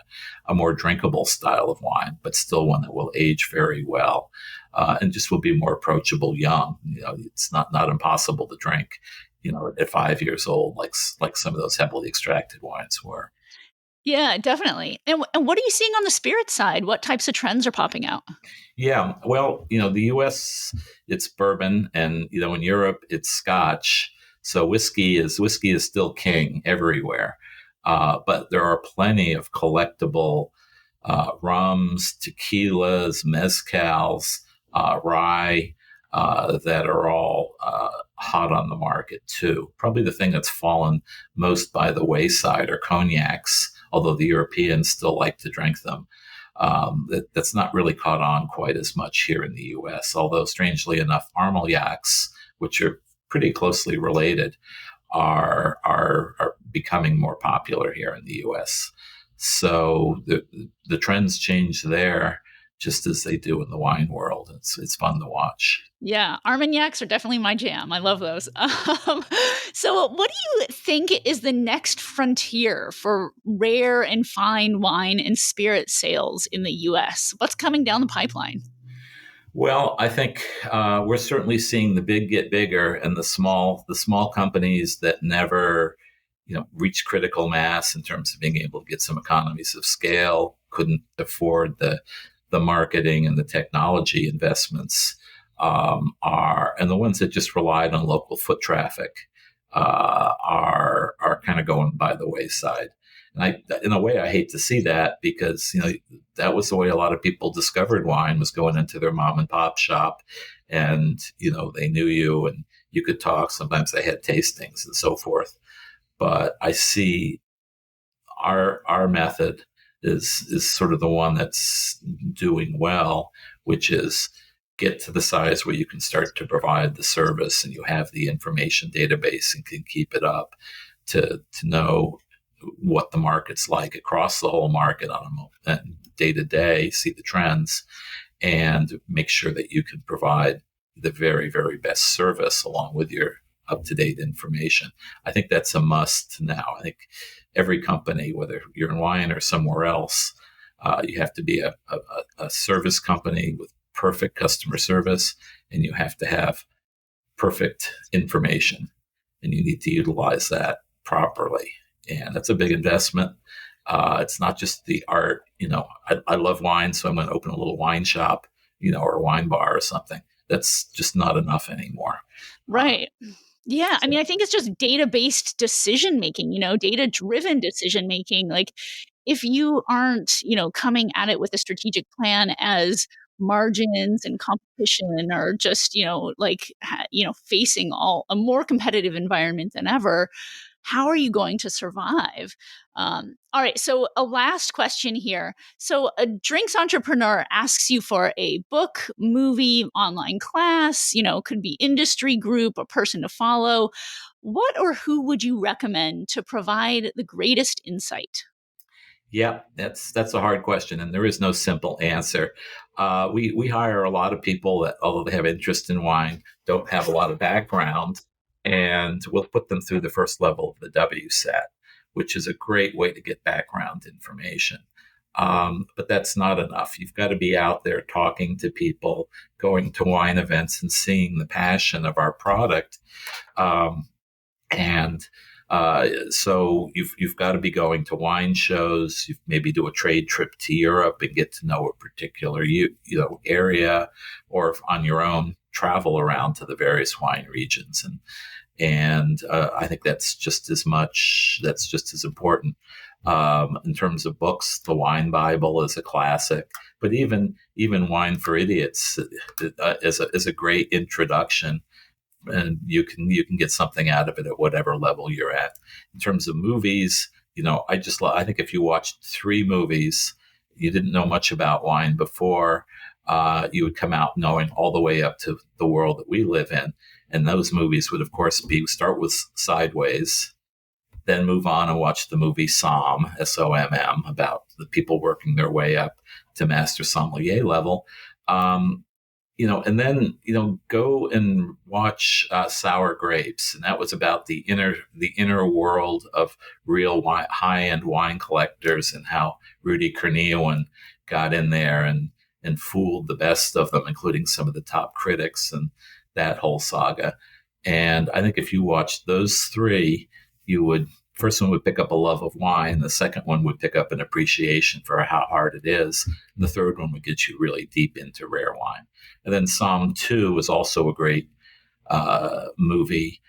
a more drinkable style of wine, but still one that will age very well and just will be more approachable young. It's not impossible to drink, at 5 years old, like some of those heavily extracted wines were. Yeah, definitely. And what are you seeing on the spirit side? What types of trends are popping out? Yeah, well, the U.S. it's bourbon, and in Europe it's Scotch. So whiskey is still king everywhere, but there are plenty of collectible rums, tequilas, mezcals, rye that are all hot on the market too. Probably the thing that's fallen most by the wayside are cognacs, although the Europeans still like to drink them. That's not really caught on quite as much here in the U.S. Although strangely enough, Armagnacs, which are pretty closely related, are becoming more popular here in the U.S. So the trends change there just as they do in the wine world. It's fun to watch. Yeah, Armagnacs are definitely my jam. I love those. So, what do you think is the next frontier for rare and fine wine and spirit sales in the U.S.? What's coming down the pipeline? Well, I think we're certainly seeing the big get bigger, and the small companies that never, reach critical mass in terms of being able to get some economies of scale, couldn't afford the marketing and the technology investments, and the ones that just relied on local foot traffic are kind of going by the wayside. And in a way, I hate to see that because that was the way a lot of people discovered wine, was going into their mom and pop shop, and they knew you and you could talk. Sometimes they had tastings and so forth. But I see our method is sort of the one that's doing well, which is get to the size where you can start to provide the service and you have the information database and can keep it up to know what the market's like across the whole market on a day to day, see the trends, and make sure that you can provide the very, very best service along with your up to date information. I think that's a must now. I think every company, whether you're in wine or somewhere else, you have to be a service company with perfect customer service, and you have to have perfect information, and you need to utilize that properly. And that's a big investment. It's not just the art. I love wine, so I'm going to open a little wine shop, or a wine bar or something. That's just not enough anymore. Right. Yeah, I mean, I think it's just data-based decision making, data-driven decision making. Like, if you aren't, coming at it with a strategic plan as margins and competition are just, facing a more competitive environment than ever, How are you going to survive? All right, so a last question here. So a drinks entrepreneur asks you for a book, movie, online class, could be industry group, a person to follow. What or who would you recommend to provide the greatest insight? Yeah, that's a hard question, and there is no simple answer. We hire a lot of people that, although they have interest in wine, don't have a lot of background, and we'll put them through the first level of the W set, which is a great way to get background information. But that's not enough. You've got to be out there talking to people, going to wine events, and seeing the passion of our product. Um, and so you've got to be going to wine shows. You maybe do a trade trip to Europe and get to know a particular area, or if on your own travel around to the various wine regions. And I think that's just as much. That's just as important. In terms of books, the Wine Bible is a classic, but even Wine for Idiots is a great introduction, and you can get something out of it at whatever level you're at. In terms of movies, I think if you watched 3 movies, you didn't know much about wine before, you would come out knowing all the way up to the world that we live in. And those movies would, of course, start with Sideways, then move on and watch the movie Somm, SOMM, about the people working their way up to master sommelier level. And then go and watch Sour Grapes, and that was about the inner world of real high end wine collectors, and how Rudy Kurniawan got in there and fooled the best of them, including some of the top critics, and that whole saga. And I think if you watched those 3, you would. First one would pick up a love of wine. The second one would pick up an appreciation for how hard it is. And the third one would get you really deep into rare wine. And then Psalm 2 is also a great movie,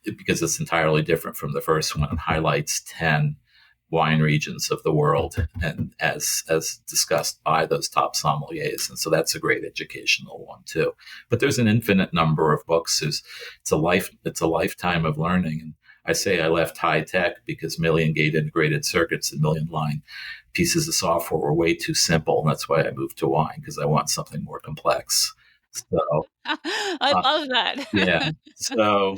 because it's entirely different from the first one, and highlights 10 wine regions of the world, and as discussed by those top sommeliers. And so that's a great educational one too. But there's an infinite number of books. It's a lifetime of learning. And I say I left high tech because million gate integrated circuits and million line pieces of software were way too simple. And that's why I moved to wine, because I want something more complex. So I love that. yeah. So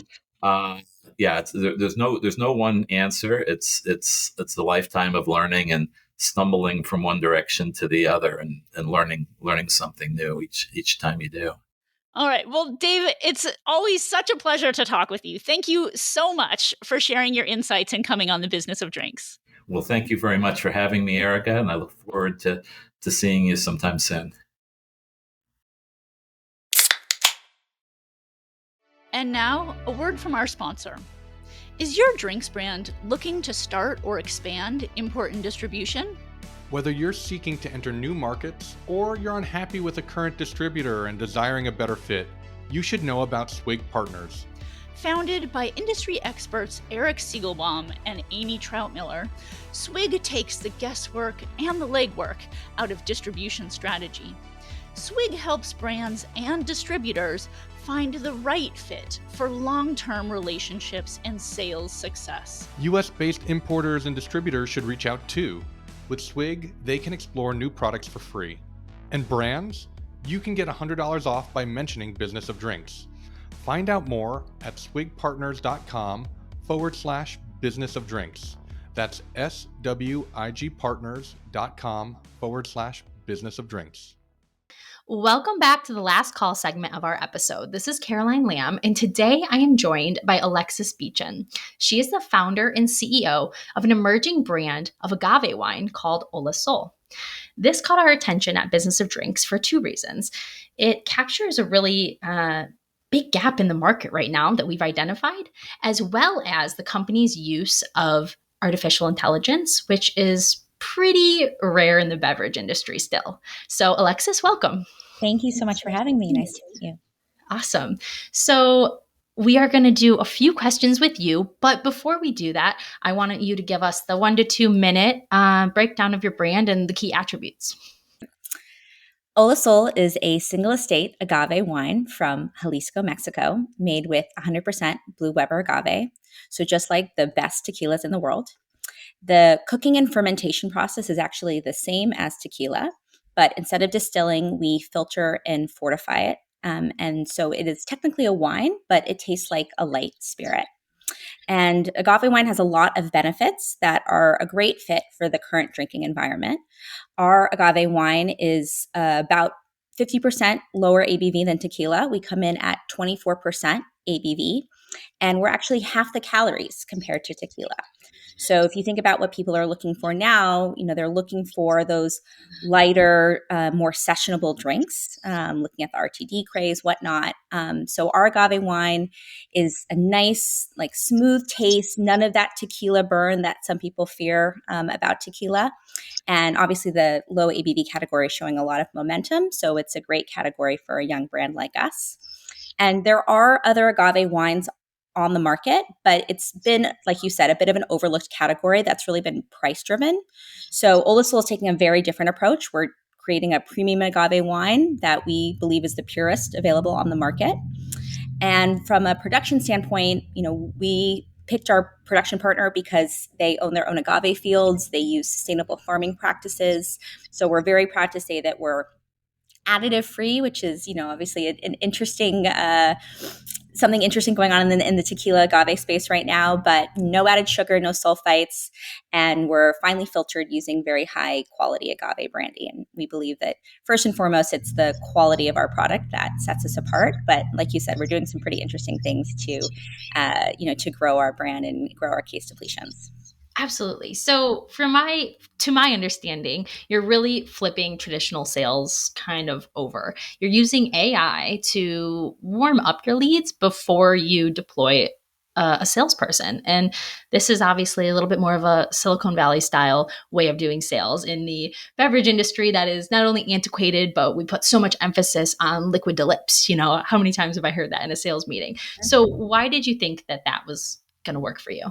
there's no one answer. It's the lifetime of learning and stumbling from one direction to the other, and learning something new each time you do. All right. Well, Dave, it's always such a pleasure to talk with you. Thank you so much for sharing your insights and coming on the Business of Drinks. Well, thank you very much for having me, Erica, and I look forward to seeing you sometime soon. And now, a word from our sponsor. Is your drinks brand looking to start or expand import and distribution? Whether you're seeking to enter new markets or you're unhappy with a current distributor and desiring a better fit, you should know about Swig Partners. Founded by industry experts Eric Siegelbaum and Amy Troutmiller, Swig takes the guesswork and the legwork out of distribution strategy. Swig helps brands and distributors find the right fit for long-term relationships and sales success. US-based importers and distributors should reach out too. With Swig, they can explore new products for free. And brands, you can get $100 off by mentioning Business of Drinks. Find out more at swigpartners.com/business of drinks. That's swigpartners.com/business of drinks. Welcome back to the last call segment of our episode. This is Caroline Lamb, and today I am joined by Alexis Beechin. She is the founder and CEO of an emerging brand of agave wine called Ola Sol. This caught our attention at Business of Drinks for 2 reasons. It captures a really big gap in the market right now that we've identified, as well as the company's use of artificial intelligence, which is pretty rare in the beverage industry still. So Alexis, welcome. Thank you so much for having me. Nice to meet you. Awesome. So we are going to do a few questions with you, but before we do that, I wanted you to give us the 1 to 2 minute breakdown of your brand and the key attributes. Ola Sol is a single estate agave wine from Jalisco, Mexico, made with 100% Blue Weber agave. So just like the best tequilas in the world. The cooking and fermentation process is actually the same as tequila, but instead of distilling, we filter and fortify it. And so it is technically a wine, but it tastes like a light spirit. And agave wine has a lot of benefits that are a great fit for the current drinking environment. Our agave wine is about 50% lower ABV than tequila. We come in at 24% ABV, and we're actually half the calories compared to tequila. So if you think about what people are looking for now, they're looking for those lighter, more sessionable drinks, looking at the RTD craze, whatnot. So our agave wine is a nice, like smooth taste, none of that tequila burn that some people fear about tequila. And obviously the low ABV category is showing a lot of momentum. So it's a great category for a young brand like us. And there are other agave wines on the market, but it's been, like you said, a bit of an overlooked category that's really been price driven. So Ola Sol is taking a very different approach. We're creating a premium agave wine that we believe is the purest available on the market. And from a production standpoint, we picked our production partner because they own their own agave fields. They use sustainable farming practices. So we're very proud to say that we're additive free, which is, obviously an interesting, something interesting going on in the tequila agave space right now, but no added sugar, no sulfites. And we're finely filtered using very high quality agave brandy. And we believe that first and foremost, it's the quality of our product that sets us apart. But like you said, we're doing some pretty interesting things to grow our brand and grow our case depletions. Absolutely. So to my understanding, you're really flipping traditional sales kind of over. You're using AI to warm up your leads before you deploy a salesperson. And this is obviously a little bit more of a Silicon Valley style way of doing sales in the beverage industry that is not only antiquated, but we put so much emphasis on liquid to lips. How many times have I heard that in a sales meeting? So why did you think that was going to work for you?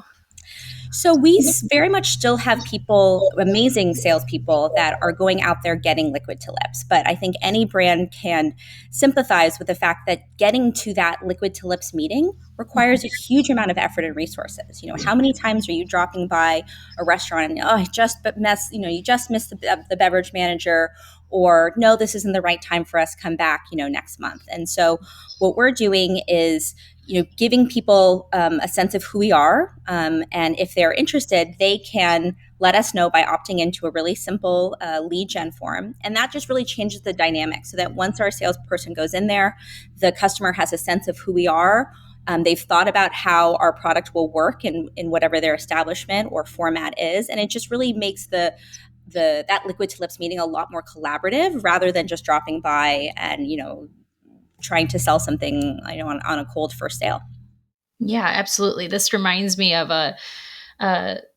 So we very much still have people, amazing salespeople that are going out there getting liquid to lips. But I think any brand can sympathize with the fact that getting to that liquid to lips meeting requires a huge amount of effort and resources. How many times are you dropping by a restaurant and you just missed the beverage manager, or no, this isn't the right time for us, come back, next month. And so what we're doing is giving people a sense of who we are. And if they're interested, they can let us know by opting into a really simple lead gen form. And that just really changes the dynamic so that once our salesperson goes in there, the customer has a sense of who we are. They've thought about how our product will work in whatever their establishment or format is. And it just really makes that liquid to lips meeting a lot more collaborative rather than just dropping by and, trying to sell something, on a cold first sale. Yeah, absolutely. This reminds me of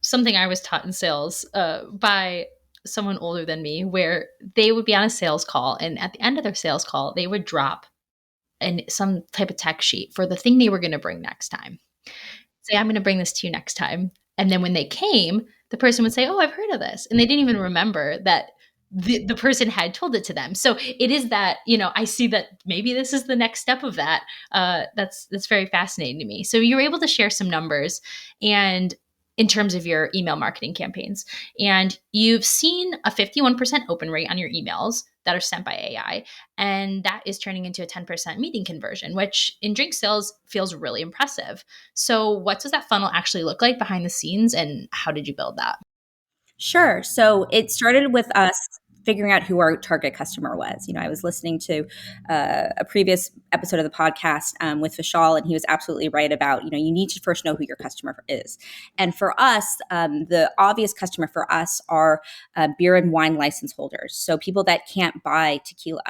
something I was taught in sales by someone older than me, where they would be on a sales call, and at the end of their sales call, they would drop some type of tech sheet for the thing they were going to bring next time. Say, I'm going to bring this to you next time. And then when they came, the person would say, oh, I've heard of this. And they didn't even remember that the person had told it to them. So it is that, I see that maybe this is the next step of that. That's very fascinating to me. So you were able to share some numbers and in terms of your email marketing campaigns. And you've seen a 51% open rate on your emails that are sent by AI. And that is turning into a 10% meeting conversion, which in drink sales feels really impressive. So what does that funnel actually look like behind the scenes, and how did you build that? Sure. So it started with us figuring out who our target customer was. I was listening to a previous episode of the podcast with Vishal, and he was absolutely right about, you need to first know who your customer is. And for us, the obvious customer for us are beer and wine license holders. So people that can't buy tequila.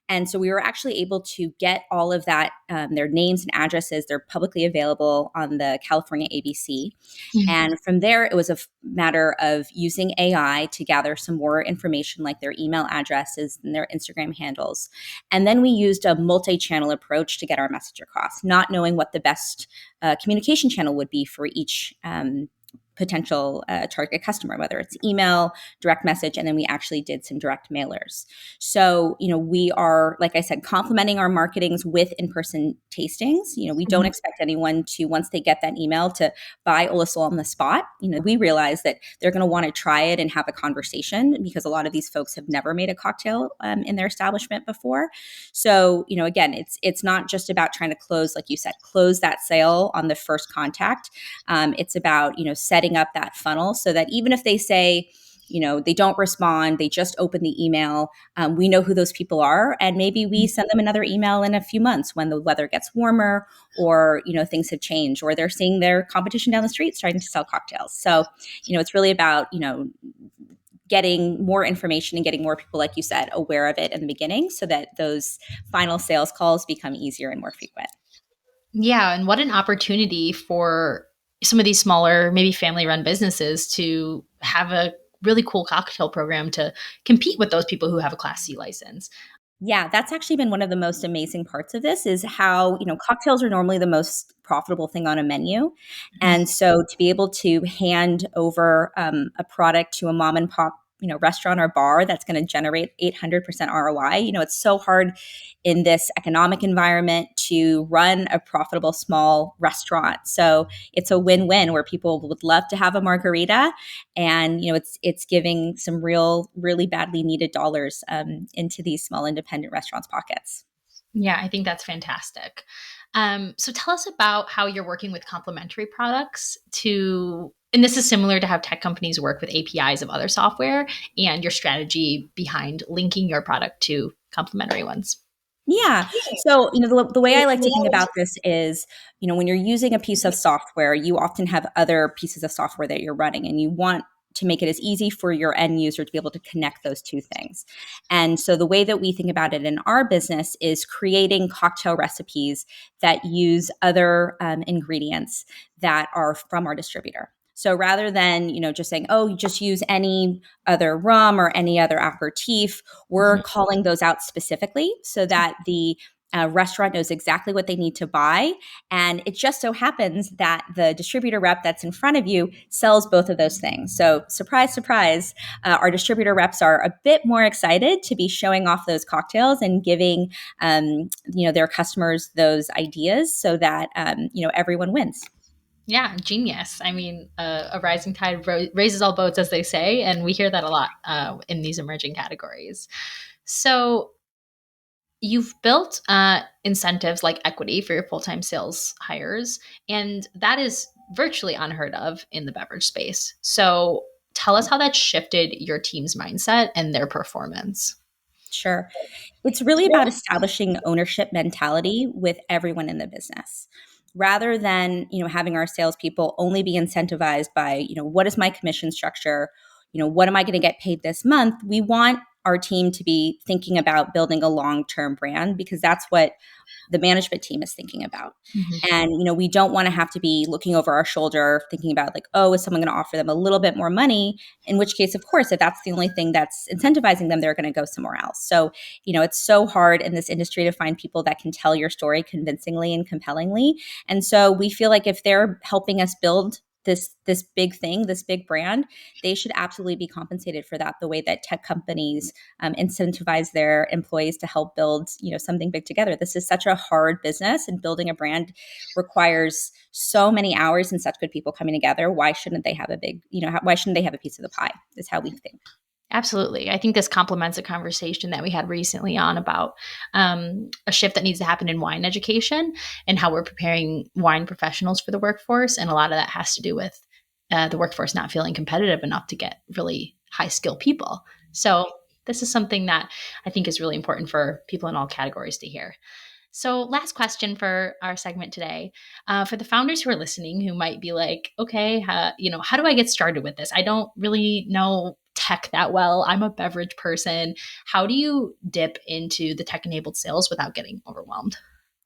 And so we were actually able to get all of that, their names and addresses. They're publicly available on the California ABC. Mm-hmm. And from there, it was a matter of using AI to gather some more information like their email addresses and their Instagram handles. And then we used a multi-channel approach to get our message across, not knowing what the best communication channel would be for each potential target customer, whether it's email, direct message, and then we actually did some direct mailers. So, we are, like I said, complementing our marketings with in-person tastings. We don't expect anyone to, once they get that email, to buy Olisol on the spot. We realize that they're going to want to try it and have a conversation, because a lot of these folks have never made a cocktail in their establishment before. So, again, it's not just about trying to close, like you said, close that sale on the first contact. It's about, setting up that funnel so that even if they say, they don't respond, they just open the email, we know who those people are. And maybe we send them another email in a few months when the weather gets warmer, or, things have changed, or they're seeing their competition down the street starting to sell cocktails. So, it's really about, getting more information and getting more people, like you said, aware of it in the beginning, so that those final sales calls become easier and more frequent. Yeah. And what an opportunity for some of these smaller, maybe family-run businesses to have a really cool cocktail program to compete with those people who have a Class C license. Yeah, that's actually been one of the most amazing parts of this, is how, cocktails are normally the most profitable thing on a menu. And so to be able to hand over a product to a mom and pop, restaurant or bar that's going to generate 800% ROI, it's so hard in this economic environment to run a profitable small restaurant. So it's a win-win where people would love to have a margarita, and it's giving some really badly needed dollars into these small independent restaurants' pockets. Yeah, I think that's fantastic. So tell us about how you're working with complementary products and this is similar to how tech companies work with APIs of other software, and your strategy behind linking your product to complementary ones. Yeah. So, the way I like to think about this is, when you're using a piece of software, you often have other pieces of software that you're running, and you want to make it as easy for your end user to be able to connect those two things. And so the way that we think about it in our business is creating cocktail recipes that use other ingredients that are from our distributor. So rather than, just saying, oh, you just use any other rum or any other aperitif, we're calling those out specifically so that the restaurant knows exactly what they need to buy. And it just so happens that the distributor rep that's in front of you sells both of those things. So surprise, surprise, our distributor reps are a bit more excited to be showing off those cocktails and giving, their customers those ideas so that, everyone wins. Yeah, genius. I mean, a rising tide raises all boats, as they say, and we hear that a lot in these emerging categories. So you've built incentives like equity for your full-time sales hires, and that is virtually unheard of in the beverage space. So tell us how that shifted your team's mindset and their performance. Sure. It's really about establishing ownership mentality with everyone in the business, rather than, having our salespeople only be incentivized by, what is my commission structure? What am I going to get paid this month? We want our team to be thinking about building a long-term brand, because that's what the management team is thinking about. And, we don't want to have to be looking over our shoulder thinking about, like, oh, is someone going to offer them a little bit more money? In which case, of course, if that's the only thing that's incentivizing them, they're going to go somewhere else. So, it's so hard in this industry to find people that can tell your story convincingly and compellingly. And so we feel like if they're helping us build this big thing, this big brand, they should absolutely be compensated for that, the way that tech companies incentivize their employees to help build, something big together. This is such a hard business, and building a brand requires so many hours and such good people coming together. Why shouldn't they have why shouldn't they have a piece of the pie, is how we think. Absolutely. I think this complements a conversation that we had recently on about a shift that needs to happen in wine education and how we're preparing wine professionals for the workforce. And a lot of that has to do with the workforce not feeling competitive enough to get really high skilled people. So this is something that I think is really important for people in all categories to hear. So last question for our segment today, for the founders who are listening, who might be like, okay, how do I get started with this? I don't really know tech that well. I'm a beverage person. How do you dip into the tech-enabled sales without getting overwhelmed?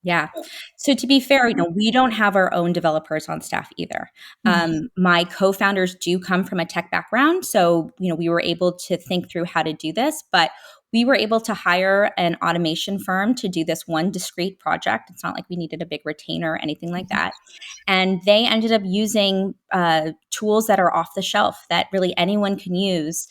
Yeah. So to be fair, we don't have our own developers on staff either. My co-founders do come from a tech background. So, we were able to think through how to do this, but we were able to hire an automation firm to do this one discrete project. It's not like we needed a big retainer or anything like that. And they ended up using tools that are off the shelf that really anyone can use,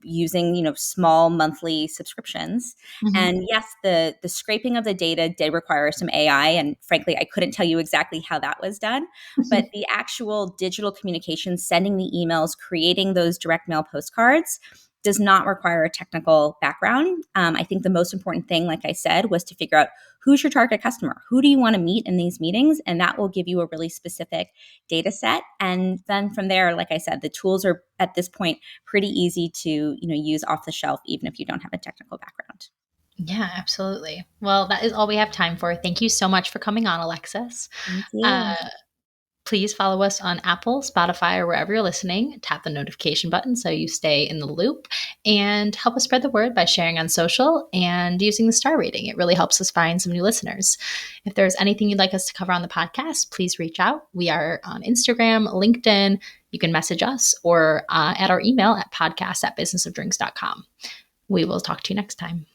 using, small monthly subscriptions. And yes, the scraping of the data did require some AI. And frankly, I couldn't tell you exactly how that was done. But the actual digital communication, sending the emails, creating those direct mail postcards, does not require a technical background. I think the most important thing, like I said, was to figure out who's your target customer, who do you want to meet in these meetings, and that will give you a really specific data set. And then from there, like I said, the tools are at this point pretty easy to use off the shelf, even if you don't have a technical background. Yeah, absolutely. Well, that is all we have time for. Thank you so much for coming on, Alexis. Thank you. Please follow us on Apple, Spotify, or wherever you're listening. Tap the notification button so you stay in the loop, and help us spread the word by sharing on social and using the star rating. It really helps us find some new listeners. If there's anything you'd like us to cover on the podcast, please reach out. We are on Instagram, LinkedIn. You can message us or at our email at podcast@businessofdrinks.com. We will talk to you next time.